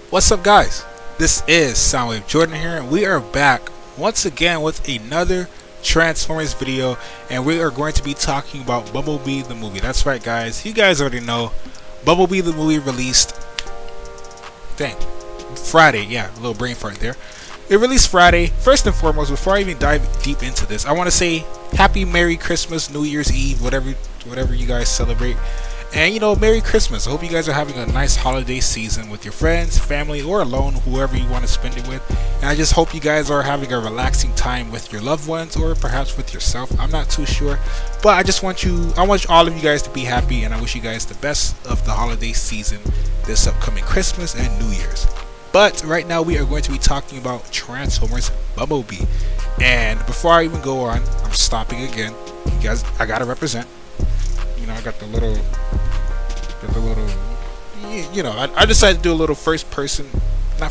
What's up, guys? This is Soundwavejordan here, and we are back once again with another Transformers video, and we are going to be talking about Bumblebee the movie. That's right, guys. You guys already know Bumblebee the movie released Friday. Yeah, a little brain fart there. It released Friday. First and foremost, before I even dive deep into this, I want to say Happy Merry Christmas, New Year's Eve, whatever you guys celebrate. And Merry Christmas. I hope you guys are having a nice holiday season with your friends, family, or alone, whoever you want to spend it with. And I just hope you guys are having a relaxing time with your loved ones, or perhaps with yourself. I'm not too sure, but I want all of you guys to be happy, and I wish you guys the best of the holiday season this upcoming Christmas and New Year's. But right now we are going to be talking about Transformers Bumblebee. And before I even go on, I'm stopping again. You guys, I gotta represent. I got the little, I decided to do a little not first person, but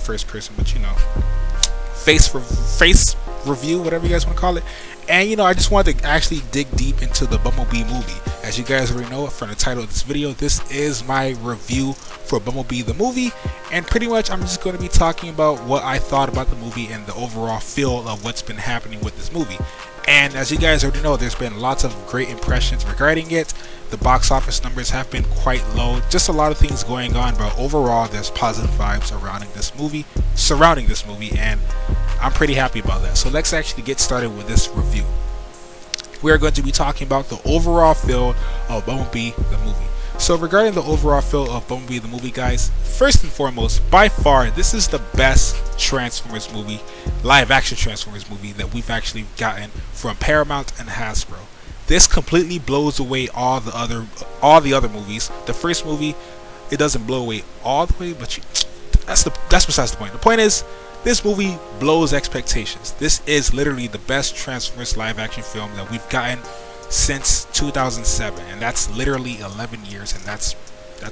face review, whatever you guys want to call it. And I just wanted to actually dig deep into the Bumblebee movie. As you guys already know from the title of this video, this is my review for Bumblebee the movie, and pretty much I'm just going to be talking about what I thought about the movie and the overall feel of what's been happening with this movie. And as you guys already know, there's been lots of great impressions regarding it. The box office numbers have been quite low. Just a lot of things going on, but overall there's positive vibes surrounding this movie, and I'm pretty happy about that. So let's actually get started with this review. We are going to be talking about the overall feel of Bumblebee the movie. So regarding the overall feel of Bumblebee the movie, guys, first and foremost, by far, this is the best Transformers movie, live action Transformers movie that we've actually gotten from Paramount and Hasbro. This completely blows away all the other movies. The first movie, it doesn't blow away all the way, but that's besides the point. The point is, this movie blows expectations. This is literally the best Transformers live action film that we've gotten since 2007, and that's literally 11 years, and that's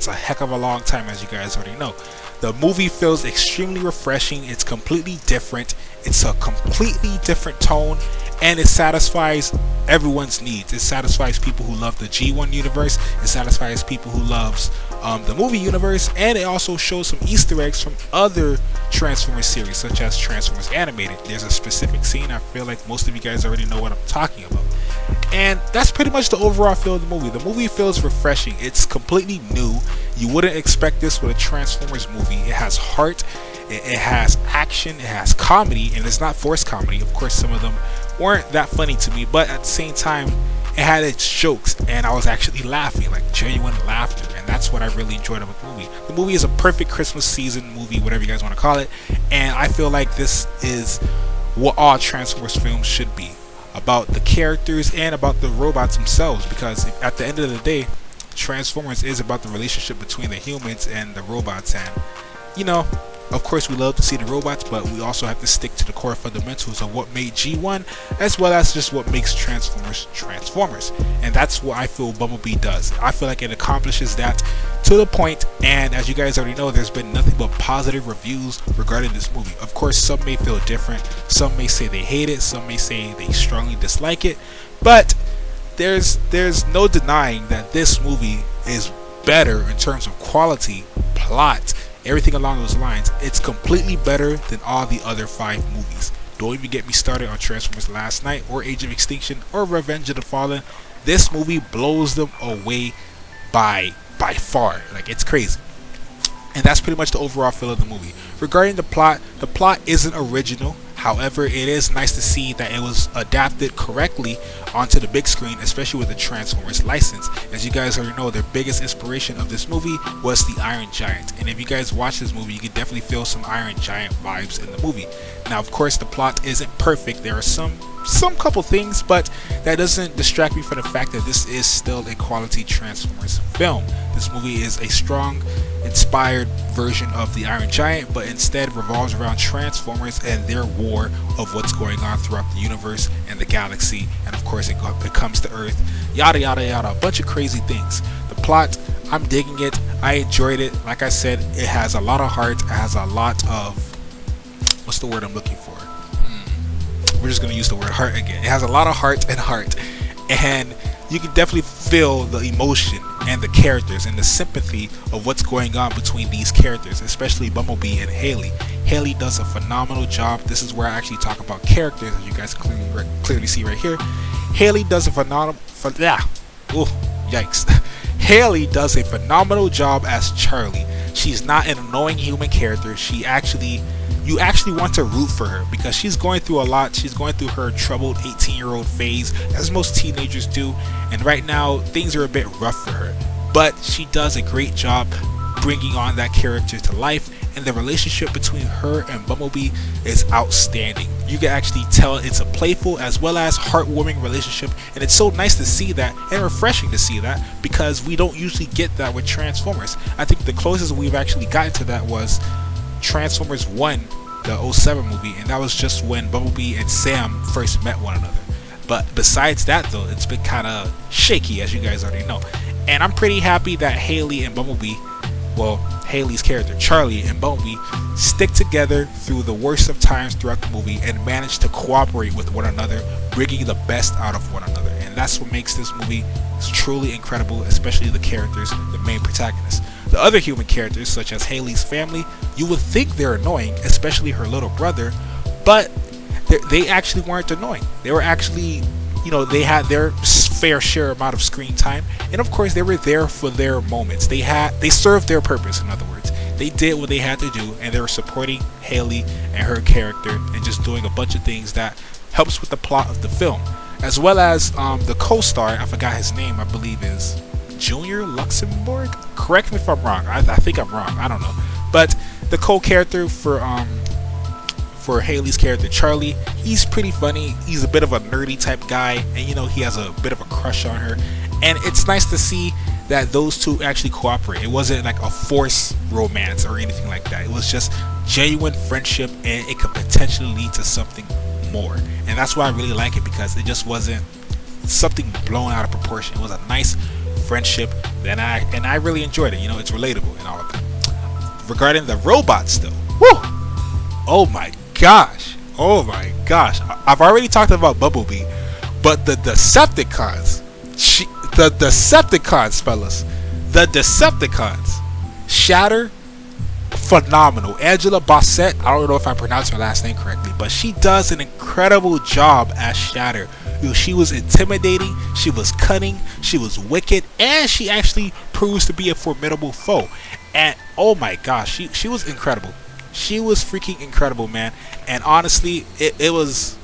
a heck of a long time, as you guys already know. The movie feels extremely refreshing. It's completely different. It's a completely different tone, and it satisfies everyone's needs. It satisfies people who love the G1 universe. It satisfies people who loves the movie universe, and it also shows some Easter eggs from other Transformers series, such as Transformers Animated. There's a specific scene. I feel like most of you guys already know what I'm talking about. And that's pretty much the overall feel of the movie. The movie feels refreshing. It's completely new. You wouldn't expect this with a Transformers movie. It has heart, it has action, it has comedy, and it's not forced comedy. Of course, some of them weren't that funny to me, but at the same time, it had its jokes, and I was actually laughing, like genuine laughter, and that's what I really enjoyed about the movie. The movie is a perfect Christmas season movie, whatever you guys want to call it, and I feel like this is what all Transformers films should be, about the characters and about the robots themselves, because at the end of the day, Transformers is about the relationship between the humans and the robots. And of course, we love to see the robots, but we also have to stick to the core fundamentals of what made G1, as well as just what makes Transformers Transformers. And that's what I feel Bumblebee does. I feel like it accomplishes that to the point, and as you guys already know, there's been nothing but positive reviews regarding this movie. Of course, some may feel different. Some may say they hate it. Some may say they strongly dislike it. But there's no denying that this movie is better in terms of quality, plot, everything along those lines. It's completely better than all the other 5 movies. Don't even get me started on Transformers Last Night, or Age of Extinction, or Revenge of the Fallen. This movie blows them away by far. Like, it's crazy. And that's pretty much the overall feel of the movie. Regarding the plot isn't original. However, it is nice to see that it was adapted correctly onto the big screen, especially with the Transformers license. As you guys already know, their biggest inspiration of this movie was the Iron Giant. And if you guys watch this movie, you can definitely feel some Iron Giant vibes in the movie. Now, of course, the plot isn't perfect. There are some couple things, but that doesn't distract me from the fact that this is still a quality Transformers film. This movie is a strong, inspired version of the Iron Giant, but instead revolves around Transformers and their war of what's going on throughout the universe and the galaxy, and of course it comes to Earth, yada yada yada, a bunch of crazy things. The plot, I'm digging it. I enjoyed it. Like I said, it has a lot of heart. It has a lot of, what's the word I'm looking for? We're just going to use the word heart again. It has a lot of heart, and you can definitely feel the emotion and the characters and the sympathy of what's going on between these characters, especially Bumblebee and Haley. Haley does a phenomenal job. This is where I actually talk about characters, as you guys clearly see right here. Haley does a phenomenal. Yikes. Haley does a phenomenal job as Charlie. She's not an annoying human character. You actually want to root for her because she's going through a lot. She's going through her troubled 18-year-old phase, as most teenagers do, and right now things are a bit rough for her. But she does a great job bringing on that character to life, and the relationship between her and Bumblebee is outstanding. You can actually tell it's a playful as well as heartwarming relationship, and it's so nice to see that and refreshing to see that because we don't usually get that with Transformers. I think the closest we've actually gotten to that was Transformers 1, the 07 movie, and that was just when Bumblebee and Sam first met one another. But besides that though, it's been kind of shaky, as you guys already know. And I'm pretty happy that Haley and Bumblebee, well, Haley's character Charlie and Bumblebee, stick together through the worst of times throughout the movie and manage to cooperate with one another, bringing the best out of one another. And that's what makes this movie truly incredible, especially the characters, the main protagonists. The other human characters, such as Haley's family, you would think they're annoying, especially her little brother, but they actually weren't annoying. They were actually, they had their fair share amount of screen time, and of course they were there for their moments. They served their purpose. In other words, they did what they had to do, and they were supporting Haley and her character and just doing a bunch of things that helps with the plot of the film, as well as the co-star. I forgot his name. I believe is Junior Luxembourg. Correct me if I'm wrong. I think I'm wrong. I don't know. But the co-character for Haley's character Charlie, he's pretty funny. He's a bit of a nerdy type guy, and he has a bit of a crush on her. And it's nice to see that those two actually cooperate. It wasn't like a forced romance or anything like that. It was just genuine friendship, and it could potentially lead to something more. And that's why I really like it, because it just wasn't something blown out of proportion. It was a nice friendship, and I really enjoyed it. It's relatable and all of that. Regarding the robots though, woo! Oh my gosh! I've already talked about Bumblebee, but the Decepticons, fellas, the Decepticons, Shatter, phenomenal. Angela Bassett, I don't know if I pronounced her last name correctly, but she does an incredible job as Shatter. She was intimidating, she was cunning, she was wicked, and she actually proves to be a formidable foe. And oh my gosh, she was incredible. She was freaking incredible, man. And honestly, it was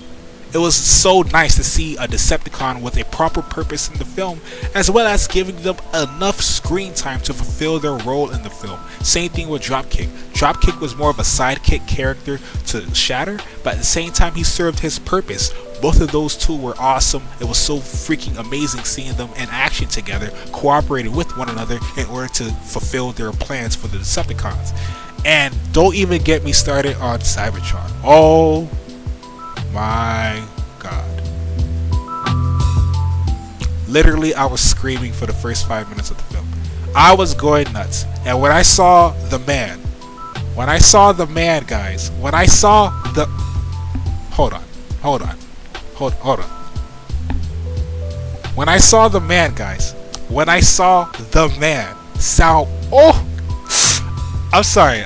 so nice to see a Decepticon with a proper purpose in the film, as well as giving them enough screen time to fulfill their role in the film. Same thing with Dropkick. Dropkick was more of a sidekick character to Shatter, but at the same time he served his purpose. Both of those two were awesome. It was so freaking amazing seeing them in action together, cooperating with one another in order to fulfill their plans for the Decepticons. And don't even get me started on Cybertron. Oh my god. Literally, I was screaming for the first 5 minutes of the film. I was going nuts. And when I saw the man, guys, when I saw the... Hold on. When I saw the man, guys, sound... Oh! I'm sorry,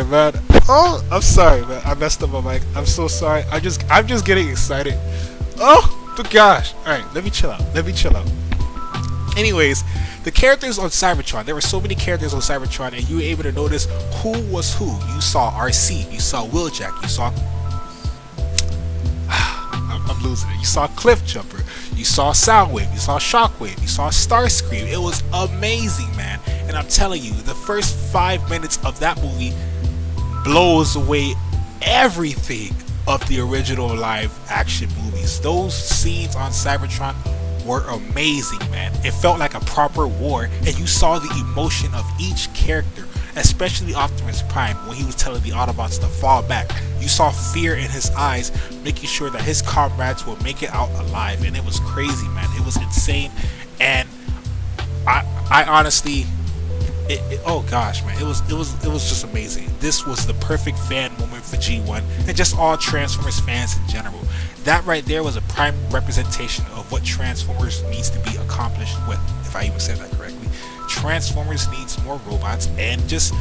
man. Oh, I'm sorry, man. I messed up my mic. I'm so sorry. I'm just getting excited. Oh, the gosh. All right, let me chill out. Anyways, the characters on Cybertron. There were so many characters on Cybertron, and you were able to notice who was who. You saw RC. You saw Wheeljack. You saw... I'm losing it. You saw Cliffjumper. You saw Soundwave. You saw Shockwave. You saw Starscream. It was amazing, man. And I'm telling you, the first 5 minutes of that movie blows away everything of the original live action movies. Those scenes on Cybertron were amazing, man. It felt like a proper war, and you saw the emotion of each character, especially Optimus Prime when he was telling the Autobots to fall back. You saw fear in his eyes, making sure that his comrades will make it out alive, and it was crazy, man. It was insane, and I honestly, oh gosh, man, it was just amazing. This was the perfect fan moment for G1 and just all Transformers fans in general. That right there was a prime representation of what Transformers needs to be accomplished with, if I even said that correctly. Transformers needs more robots, and just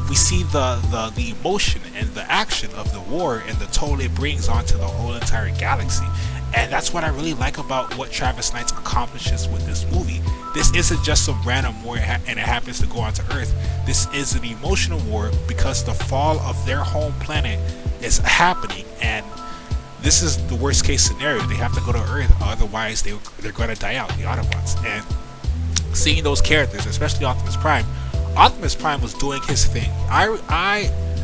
we see the emotion and the action of the war and the toll it brings onto the whole entire galaxy. And that's what I really like about what Travis Knight accomplishes with this movie. This isn't just some random war and it happens to go onto Earth. This is an emotional war because the fall of their home planet is happening, and this is the worst case scenario. They have to go to Earth, otherwise they're going to die out, the Autobots. And seeing those characters, especially Optimus Prime was doing his thing. I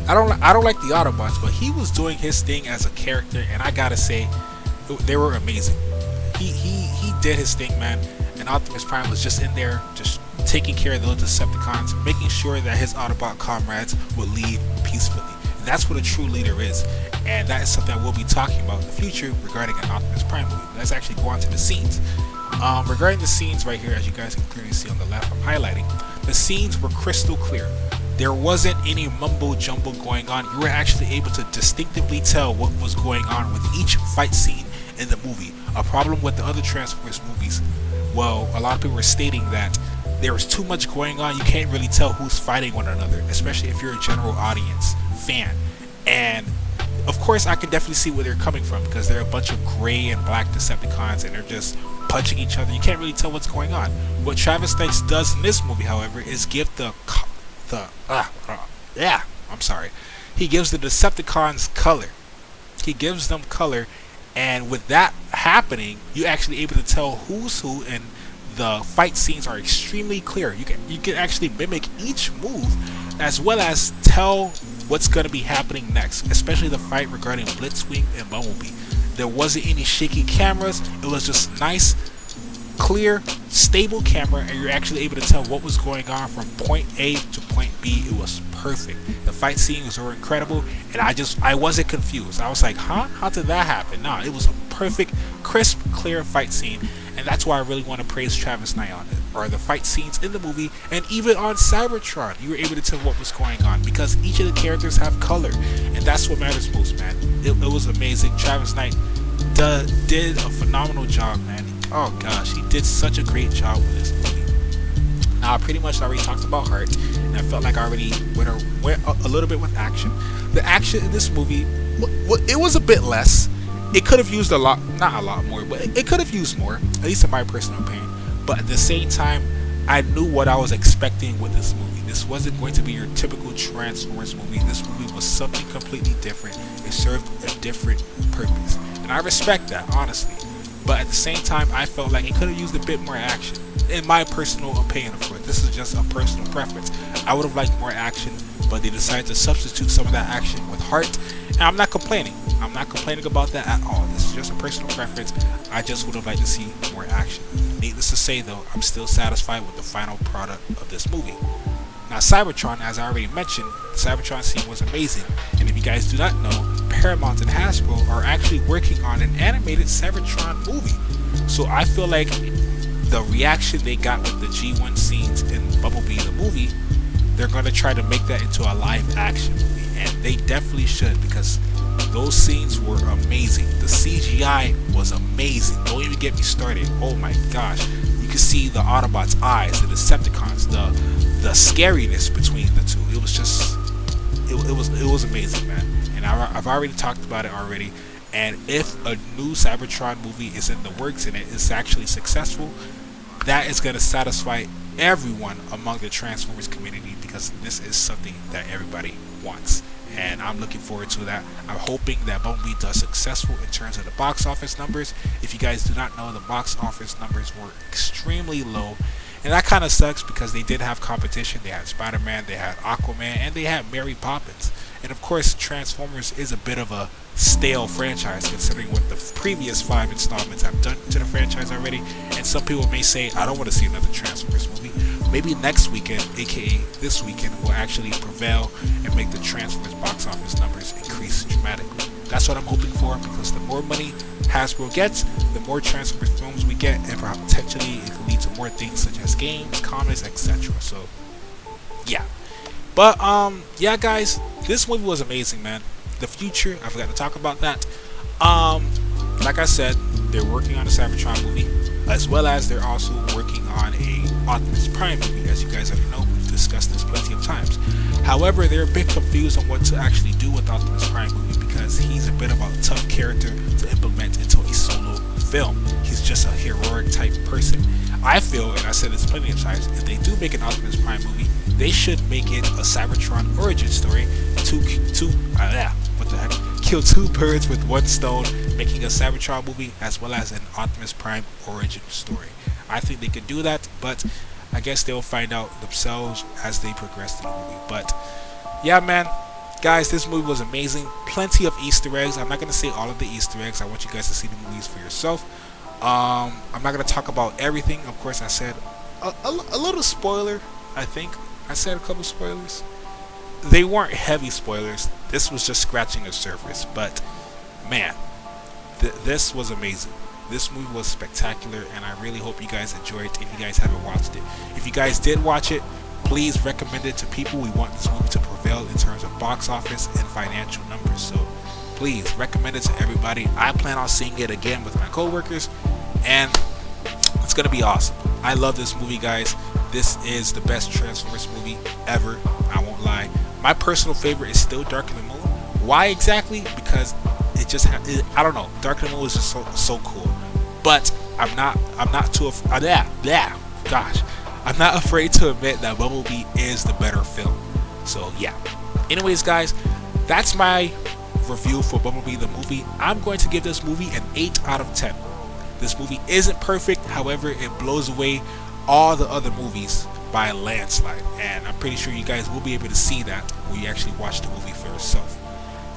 don't like the Autobots, but he was doing his thing as a character, and I gotta say, they were amazing. He did his thing, man. And Optimus Prime was just in there, just taking care of those Decepticons, making sure that his Autobot comrades would leave peacefully. And that's what a true leader is. And that is something I will be talking about in the future regarding an Optimus Prime movie. Let's actually go on to the scenes. Regarding the scenes right here, as you guys can clearly see on the left, I'm highlighting. The scenes were crystal clear. There wasn't any mumbo jumbo going on. You were actually able to distinctively tell what was going on with each fight scene in the movie. A problem with the other Transformers movies, well, a lot of people were stating that there was too much going on. You can't really tell who's fighting one another, especially if you're a general audience fan. And of course, I can definitely see where they're coming from, because they're a bunch of gray and black Decepticons and they're just punching each other. You can't really tell what's going on. What Travis Knight does in this movie, however, is give he gives the Decepticons color. He gives them color, and with that happening, you're actually able to tell who's who, and the fight scenes are extremely clear. You can actually mimic each move, as well as tell what's going to be happening next, especially the fight regarding Blitzwing and Bumblebee. There wasn't any shaky cameras. It was just nice, clear, stable camera, and you're actually able to tell what was going on from point A to point B. It was perfect. The fight scenes were incredible, and I wasn't confused. I was like, huh? How did that happen? No, it was a perfect, crisp, clear fight scene, and that's why I really want to praise Travis Knight on it, or the fight scenes in the movie, and even on Cybertron, you were able to tell what was going on, because each of the characters have color, and that's what matters most, man. It was amazing. Travis Knight did a phenomenal job, man. Oh gosh, he did such a great job with this movie. Now, I pretty much already talked about heart, and I felt like I already went a little bit with action. The action in this movie, it was a bit less. It could have used not a lot more, but it could have used more, at least in my personal opinion. But at the same time, I knew what I was expecting with this movie. This wasn't going to be your typical Transformers movie. This movie was something completely different. It served a different purpose, and I respect that, honestly. But at the same time, I felt like it could have used a bit more action. In my personal opinion, of course, this is just a personal preference. I would have liked more action, but they decided to substitute some of that action with heart, and I'm not complaining. I'm not complaining about that at all. This is just a personal preference. I just would have liked to see more action. Needless to say, though, I'm still satisfied with the final product of this movie. Now, Cybertron, as I already mentioned, the Cybertron scene was amazing, and if you guys do not know, Paramount and Hasbro are actually working on an animated Cybertron movie. So I feel like the reaction they got with the G1 scenes in Bumblebee the movie, they're going to try to make that into a live action movie, and they definitely should, because those scenes were amazing. The CGI was amazing. Don't even get me started. Oh my gosh. You can see the Autobots' eyes, the Decepticons, the scariness between the two. It was just, it was amazing, man. And I've already talked about it already. And if a new Cybertron movie is in the works and it is actually successful, that is going to satisfy everyone among the Transformers community, because this is something that everybody wants. And I'm looking forward to that. I'm hoping that Bumblebee does successful in terms of the box office numbers. If you guys do not know, the box office numbers were extremely low, and that kind of sucks, because they did have competition. They had Spider-Man, they had Aquaman, and they had Mary Poppins. And of course, Transformers is a bit of a stale franchise, considering what the previous 5 installments have done to the franchise already. And some people may say, I don't want to see another Transformers movie. Maybe next weekend, aka this weekend, will actually prevail and make the Transformers box office numbers increase dramatically. That's what I'm hoping for, because the more money Hasbro gets, the more Transformers films we get, and potentially it can lead to more things such as games, comics, etc. So yeah. But yeah, guys, this movie was amazing, man. The future, I forgot to talk about that. Like I said, they're working on a Cybertron movie, as well as they're also working on a Optimus Prime movie. As you guys already know, we've discussed this plenty of times. However, they're a bit confused on what to actually do with Optimus Prime movie, because he's a bit of a tough character to implement into a solo film. He's just a heroic type person. I feel, and I said this plenty of times, if they do make an Optimus Prime movie, they should make it a Cybertron origin story kill two birds with one stone, making a Cybertron movie as well as an Optimus Prime origin story. I think they could do that, but I guess they'll find out themselves as they progress through the movie. But yeah, man, guys, this movie was amazing. Plenty of Easter eggs. I'm not going to say all of the Easter eggs. I want you guys to see the movies for yourself. I'm not going to talk about everything. Of course, I said a little spoiler. I think I said a couple spoilers. They weren't heavy spoilers. This was just scratching the surface. But man, this was amazing. This movie was spectacular, and I really hope you guys enjoyed it if you guys haven't watched it. If you guys did watch it, please recommend it to people. We want this movie to prevail in terms of box office and financial numbers. So please recommend it to everybody. I plan on seeing it again with my coworkers, and it's going to be awesome. I love this movie, guys. This is the best Transformers movie ever. I won't lie. My personal favorite is still Dark of the Moon. Why exactly? Because it just I don't know. Dark of the Moon is just so cool. But I'm not too gosh. I'm not afraid to admit that Bumblebee is the better film. So yeah. Anyways, guys, that's my review for Bumblebee the movie. I'm going to give this movie an 8 out of 10. This movie isn't perfect, however, it blows away all the other movies by a landslide, and I'm pretty sure you guys will be able to see that when you actually watch the movie for yourself.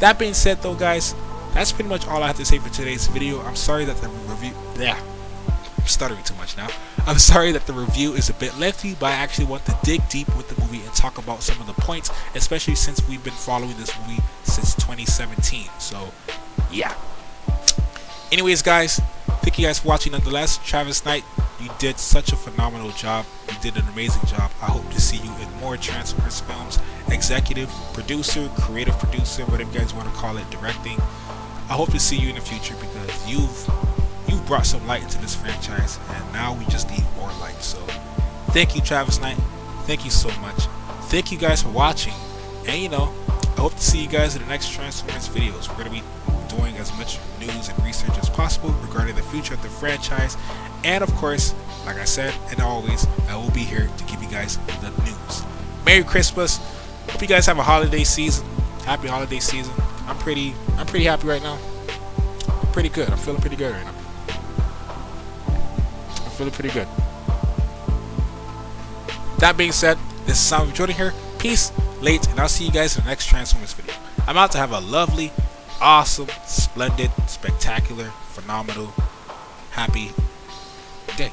That being said, though, guys, that's pretty much all I have to say for today's video. I'm sorry that the review I'm stuttering too much now. I'm sorry that the review is a bit lengthy, but I actually want to dig deep with the movie and talk about some of the points, especially since we've been following this movie since 2017. So yeah. Anyways, guys, thank you guys for watching nonetheless. Travis Knight, you did such a phenomenal job. You did an amazing job. I hope to see you in more Transformers films. Executive producer, creative producer, whatever you guys want to call it, directing. I hope to see you in the future, because you've brought some light into this franchise, and now we just need more light. So thank you, Travis Knight. Thank you so much. Thank you guys for watching. And I hope to see you guys in the next Transformers videos. We're going to be doing as much news and research as possible regarding the future of the franchise, and of course, like I said, and always, I will be here to give you guys the news. Merry Christmas. Hope you guys have a holiday season. Happy holiday season. I'm pretty happy right now. I'm pretty good. I'm feeling pretty good right now. I'm feeling pretty good. That being said, this is soundwavejordan here. Peace, late, and I'll see you guys in the next Transformers video. I'm out to have a lovely, awesome, splendid, spectacular, phenomenal, happy day.